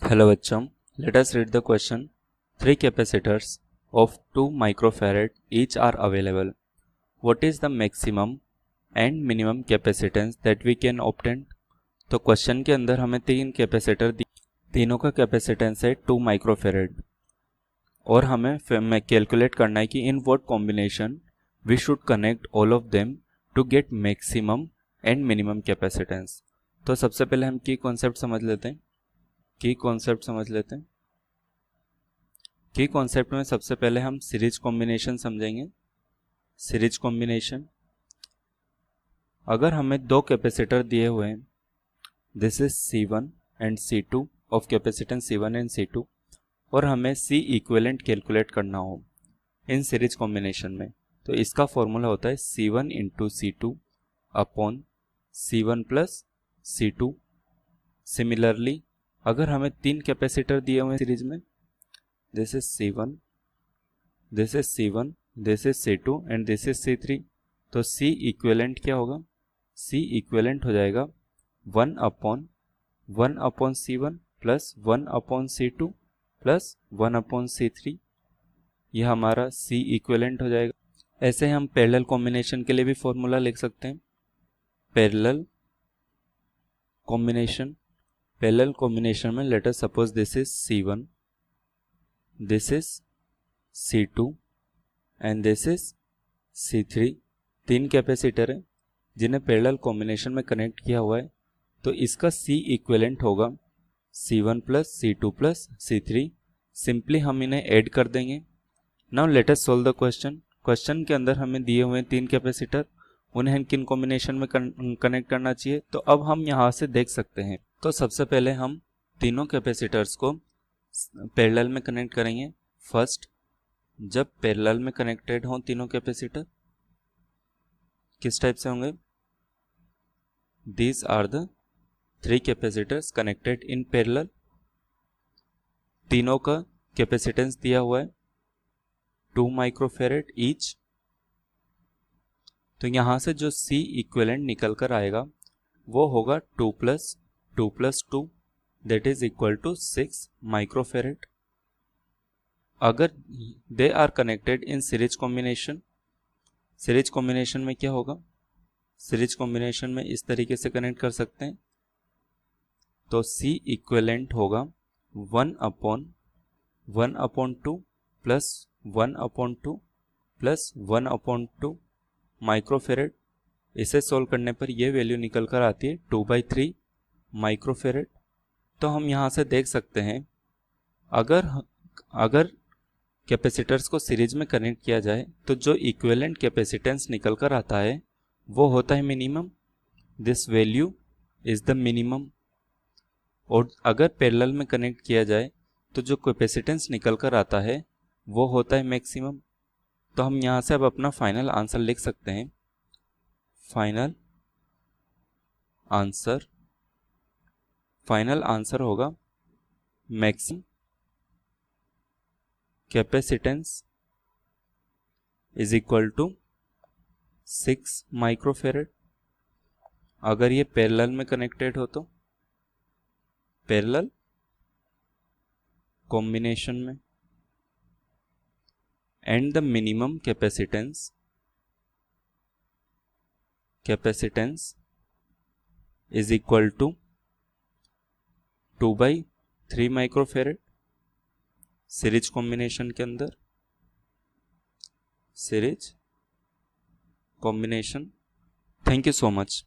Hello बच्चों, let us read the question. Three capacitors of 2 microfarad each are available. What is the maximum and minimum capacitance that we can obtain? तो question के अंदर हमें तीन capacitor तीनों का capacitance है 2 माइक्रोफेरेड और हमें कैलकुलेट करना है कि in what combination we should connect all of them to get maximum and minimum capacitance. तो सबसे पहले हम की कॉन्सेप्ट समझ लेते हैं. की कॉन्सेप्ट में सबसे पहले हम सीरीज कॉम्बिनेशन समझेंगे. सीरीज कॉम्बिनेशन, अगर हमें दो कैपेसिटर दिए हुए हैं, this is C1 and C2 of capacitance C1 and C2, और हमें C इक्विवेलेंट कैलकुलेट करना हो इन सीरीज कॉम्बिनेशन में, तो इसका फॉर्मूला होता है C1 into C2 upon C1 plus C2. Similarly अगर हमें तीन कैपेसिटर दिए हुए हैं सीरीज में, this is C1, this is C1, this is C2 and this is C3, तो C इक्विवेलेंट क्या होगा? C इक्विवेलेंट हो जाएगा 1 upon C1 plus 1 upon C2 plus 1 upon C3. यह हमारा C इक्विवेलेंट हो जाएगा. ऐसे हम पैरेलल कॉम्बिनेशन के लिए भी फॉर्मूला लिख सकते हैं. पैरेलल कॉम्बिनेशन में let us suppose this is C1, this is C2 and this is C3. तीन कैपेसिटर है जिन्हें पैरेलल कॉम्बिनेशन में कनेक्ट किया हुआ है, तो इसका C इक्विवेलेंट होगा C1 plus C2 plus C3. Simply हम इन्हें ऐड कर देंगे. Now let us solve the question. Question के अंदर हमें दिए हुए तीन कैपेसिटर, उन्हें किन कॉम्बिनेशन में कनेक्ट करना चाहिए, तो अब हम यहाँ से देख सकते हैं. तो सबसे पहले हम तीनों कैपेसिटर्स को पैरेलल में कनेक्ट करेंगे. फर्स्ट, जब पैरेलल में कनेक्टेड हों तीनों कैपेसिटर, किस टाइप से होंगे? These are the three capacitors connected in parallel. तीनों का कैपेसिटेंस दिया हुआ है 2 माइक्रोफेरेड ईच. तो यहां से जो C इक्विवेलेंट निकल कर आएगा वो होगा 2 plus 2 that is equal to 6 microfarad. अगर they are connected in series combination, series combination में क्या होगा? सीरीज कॉम्बिनेशन में इस तरीके से कनेक्ट कर सकते हैं. तो C इक्विवेलेंट होगा 1 upon 2 plus 1 upon 2 plus 1 upon 2 microfarad. इसे सोल्व करने पर यह वैल्यू निकल कर आती है 2/3 माइक्रोफेरेड. तो हम यहाँ से देख सकते हैं अगर कैपेसिटर्स को सीरीज में कनेक्ट किया जाए तो जो इक्विवेलेंट कैपेसिटेंस निकल कर आता है वो होता है minimum. This value is the minimum. और अगर पैरेलल में कनेक्ट किया जाए तो जो कैपेसिटेंस निकल कर आता है वो होता है मैक्सिमम. तो हम यहाँ से अब अपना फाइनल आंसर लिख सकते हैं. फाइनल आंसर होगा maximum capacitance is equal to 6 microfarad. अगर ये पैरेलल में कनेक्टेड हो तो पैरेलल कॉम्बिनेशन में, and the minimum capacitance is equal to 2/3 microfarad series combination के अंदर. Series combination. Thank you so much.